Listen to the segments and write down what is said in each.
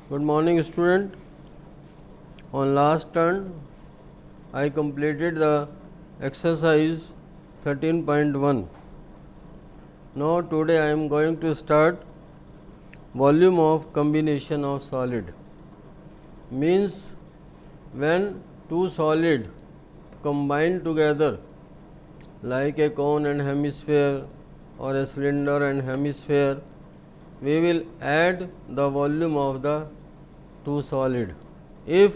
Good morning, student. On last turn, I completed the exercise 13.1. Now today I am going to start volume of combination of solid. Means when two solid combine together like a cone and hemisphere or a cylinder and hemisphere, we will add the volume of the two solid. If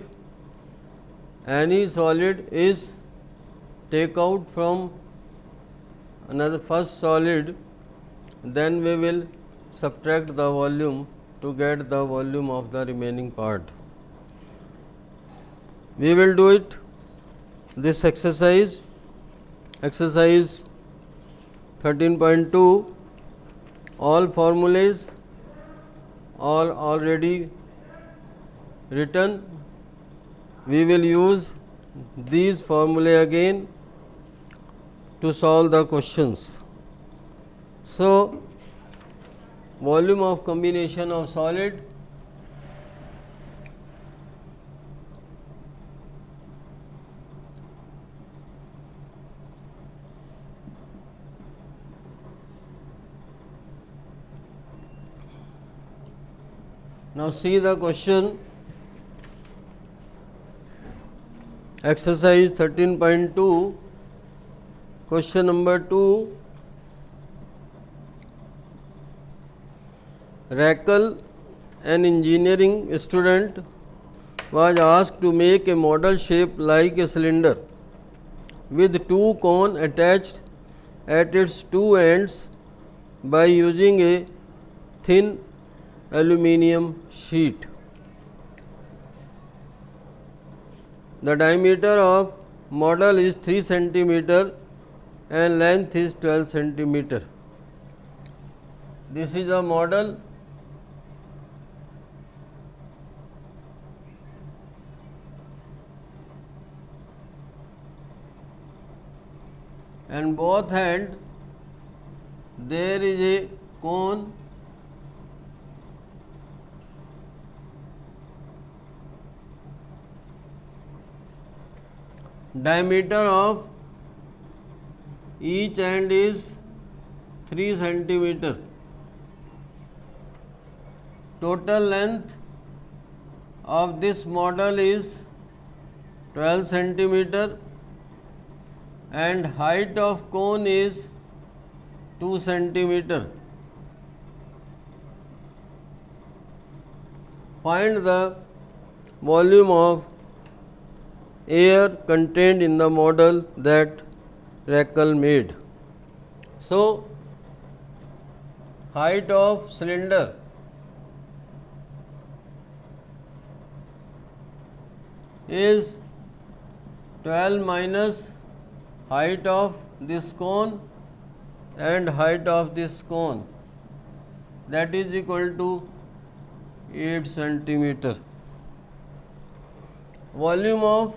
any solid is take out from another first solid, then we will subtract the volume to get the volume of the remaining part. We will do it this exercise 13.2. all formulas are already written. We will use these formulae again to solve the questions. So, volume of combination of solid now see the question. Exercise 13.2, question number 2. Rakel, an engineering student, was asked to make a model shaped like a cylinder with two cones attached at its two ends by using a thin aluminum sheet. The diameter of model is 3 centimeter and length is 12 centimeter. This is a model. And both hand there is a cone diameter of each end is 3 centimeter. Total length of this model is 12 centimeter and height of cone is 2 centimeter. Find the volume of air contained in the model that Rakel made. So, height of cylinder is 12 minus height of this cone and height of this cone, that is equal to 8 centimeter. Volume of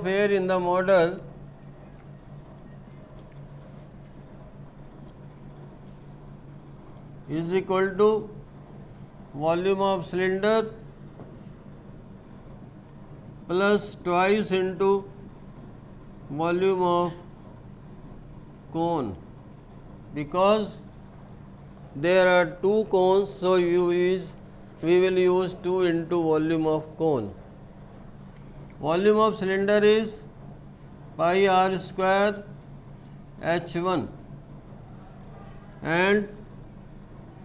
air in the model is equal to volume of cylinder plus twice into volume of cone, because there are two cones, so we will use 2 into volume of cone. Volume of cylinder is pi r square h1 and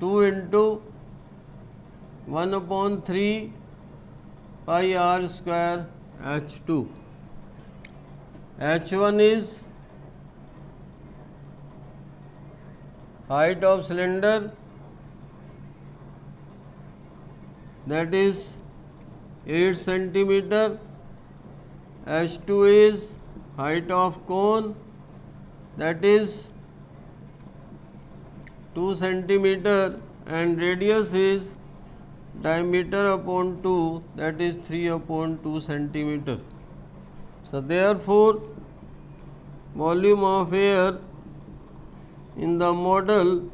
2 into 1 upon 3 pi r square h2. h1 is height of cylinder, that is 8 centimeter. h2 is height of cone, that is 2 centimeter, and radius is diameter upon 2, that is 3 upon 2 centimeter. So therefore, volume of air in the model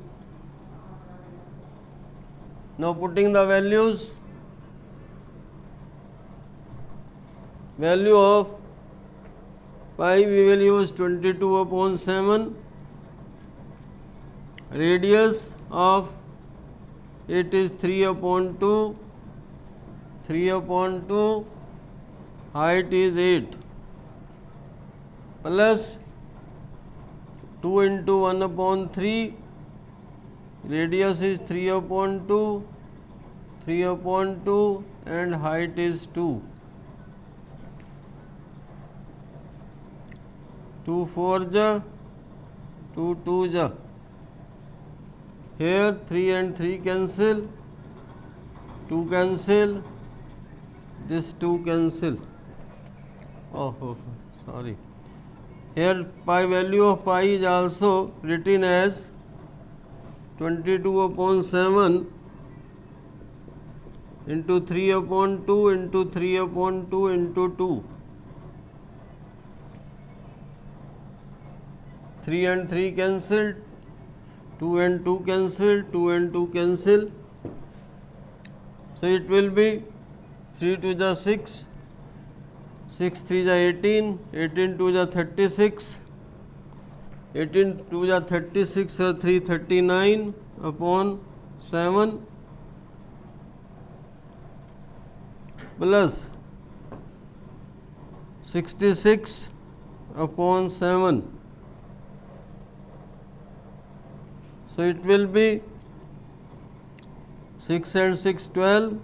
Now putting the values, value of pi we will use 22/7, radius of it is 3/2, 3/2, height is 8, plus 2 into 1/3, radius is 3/2, 3/2 and height is 2. 2 4 ja, 2 2 ja. Here 3 and 3 cancel, 2 cancel, this 2 cancel. Oh, sorry. Here pi value of pi is also written as 22/7 into 3/2 into 3/2 into 2. 3 and 3 cancelled, 2 and 2 cancelled, 2 and 2 cancel. So it will be 3 2 ja 6, 6 3 ja 18, 18 2 ja 36, 18 2 ja 36 or 3 39/7 plus 66/7. So it will be 6 and 6 12,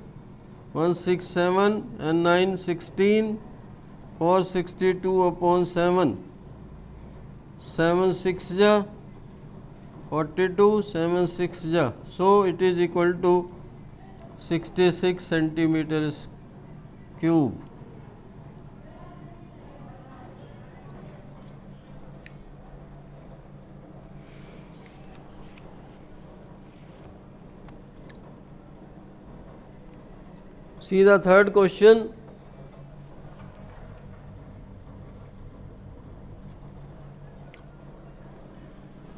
1 6 7 and 9 16, 4 62/7, 7 6 ja 42, 7 6 ja. So it is equal to 66 centimeters cube. See the third question.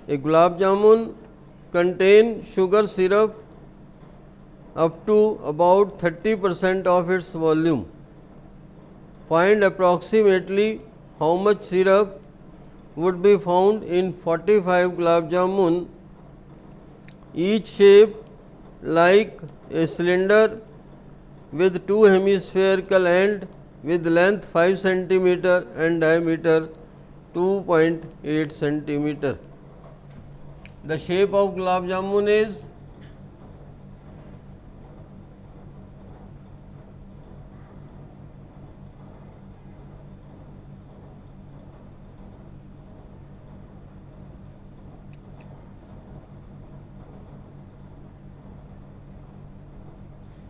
A gulab jamun contain sugar syrup up to about 30% of its volume. Find approximately how much syrup would be found in 45 gulab jamun, each shape like a cylinder with two hemispherical end with length 5 cm and diameter 2.8 cm. The shape of gulab jamun is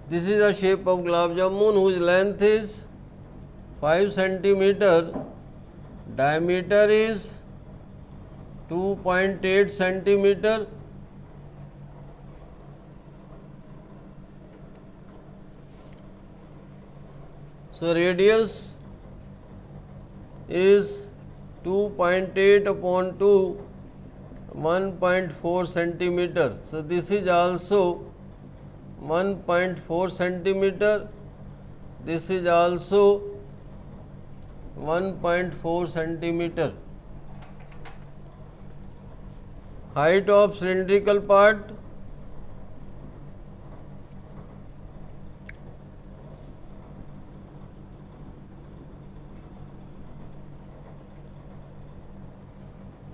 this is the shape of gulab jamun whose length is 5 cm, diameter is 2.8 cm. So radius is 2.8/2, 1.4 cm. So this is also 1.4 cm. This is also 1.4 cm. Height of cylindrical part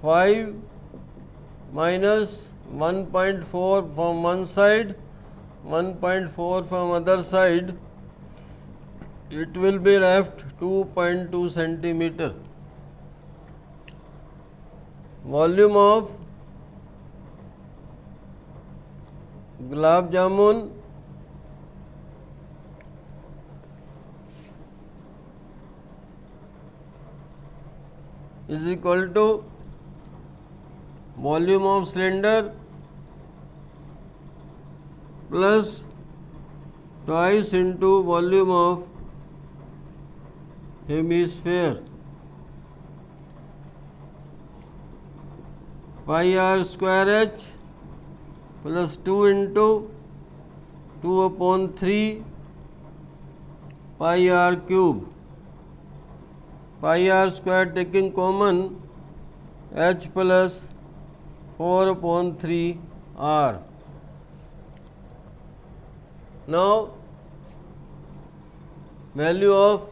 (5 minus 1.4 from one side, 1.4 from other side), it will be left 2.2 cm. Volume of gulab jamun is equal to volume of cylinder plus twice into volume of hemisphere. Pi r square h plus 2 into 2 upon 3 pi r cube. Pi r square taking common, h plus 4 upon 3 r. Now value of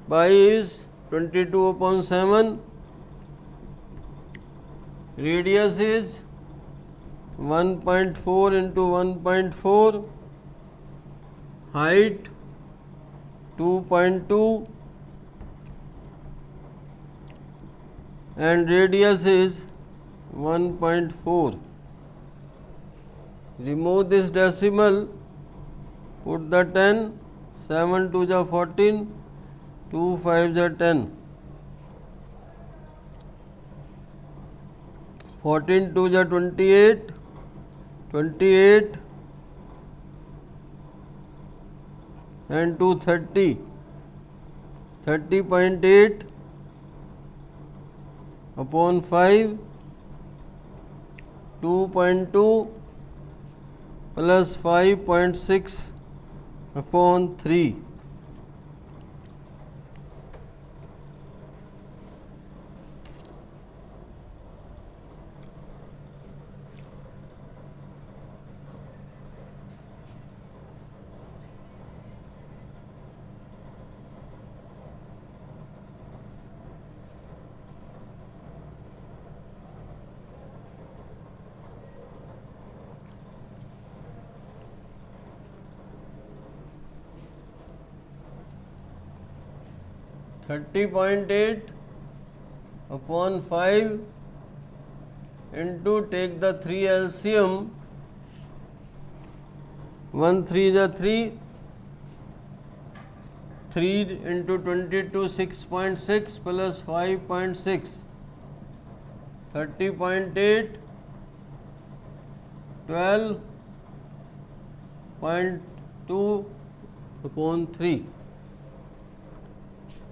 pi is 22 upon 7, radius is 1.4 into 1.4, height 2.2 and radius is 1.4. Remove this decimal, put the 10, 7 2 ja 14, 2 5 ja 10, 14 2 ja 28, 28 and 2 30, 30.8 upon 5, 2.2 plus 5.6 upon 3. .8 upon 5 into, take the 3 LCM, 1 3 is 3, 3 into 22 6.6 plus 5.6, 30.8, 12.2 upon 3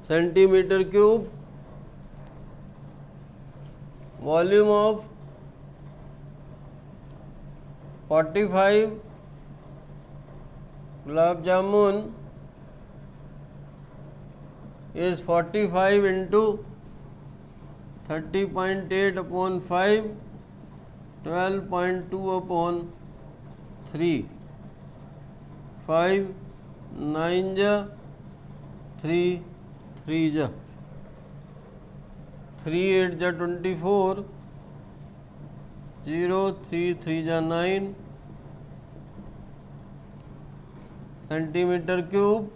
centimeter cube. Volume of 45 gulab jamun is 45 into 30.8 upon 5, 12.2 upon 3, 5 9 ja 3 3 ja 3 8 ja 24, 0 3 3 ja 9 centimeter cube.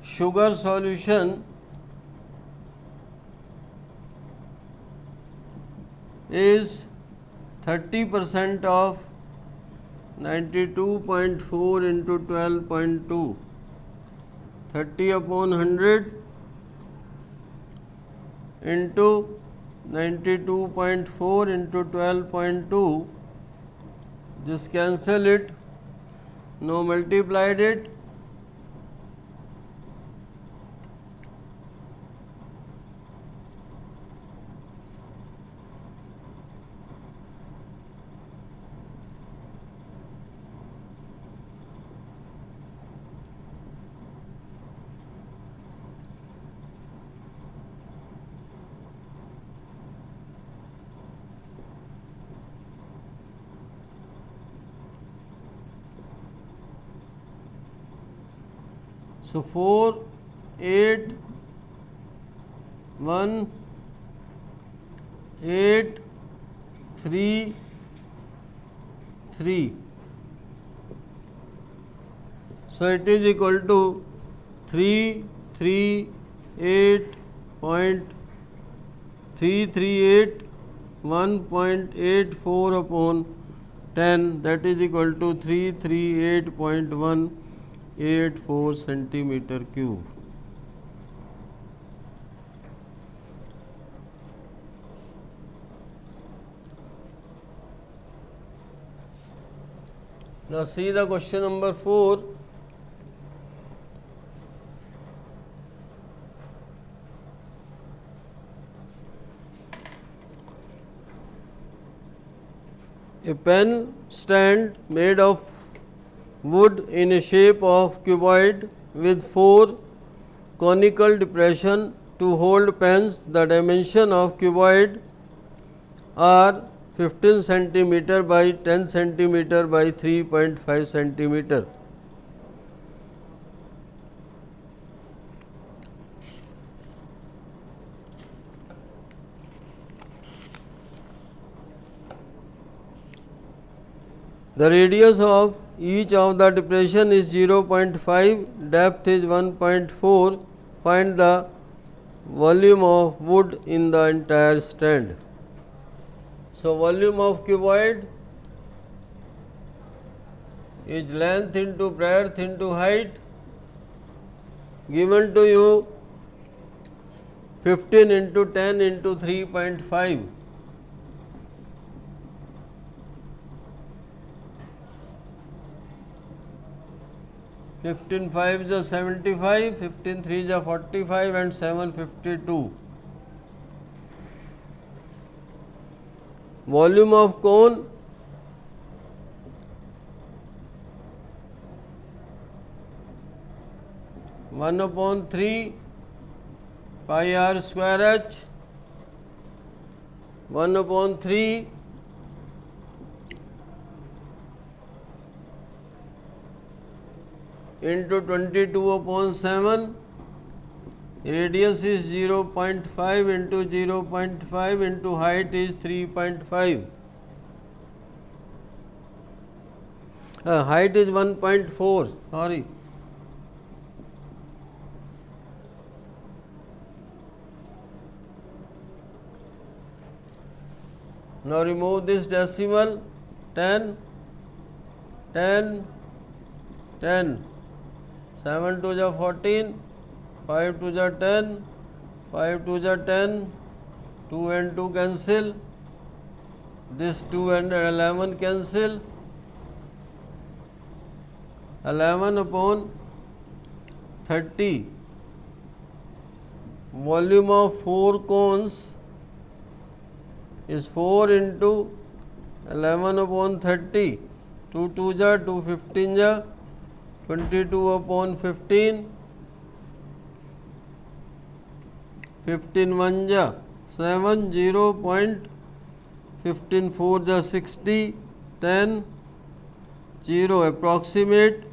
Sugar solution is 30% of 92.4 into 12.2, 30 upon 100 into 92.4 into 12.2, just cancel it, no multiplied it, so 4 8 1 8 3 3, so it is equal to 338.338 1.84 upon 10, that is equal to 338.184 centimeter cube. Now see the question number 4. A pen stand made of wood in a shape of cuboid with 4 conical depression to hold pens. The dimension of cuboid are 15 centimeter by 10 centimeter by 3.5 centimeter. The radius of each of the depression is 0.5, depth is 1.4. Find the volume of wood in the entire stand. So, volume of cuboid is length into breadth into height, given to you 15 into 10 into 3.5. 15 5 is 75, 15 3 is 45 and 7 52. Volume of cone one upon 3 pi r square h, 1 upon 3 into 22 upon 7, radius is 0.5 into 0.5 into height is 3.5. Height is 1.4, sorry. Now remove this decimal, 10, 10, 10. 7 2 is 14, 5 2 is 10, 5 2 is 10, 2 and 2 cancel, this 2 and 11 cancel, 11 upon 30. Volume of 4 cones is 4 into 11 upon 30, 2 2 is 2, 15 is 22 upon 15, 15 1 ja 7, 0.15 4 ja 60, 10, 0 approximate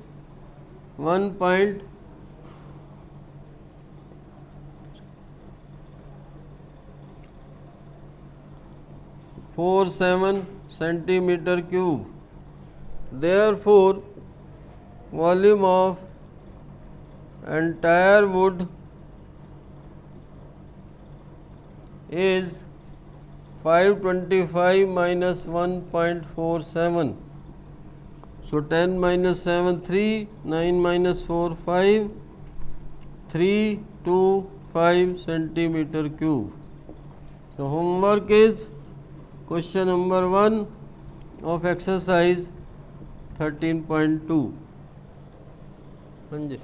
1.47 centimeter cube. Therefore, volume of entire wood is 525 minus 1.47. So 10 minus 7 3, 9 minus 4 5, 3 2 5 centimeter cube. So homework is question number 1 of exercise 13.2. हाँ जी.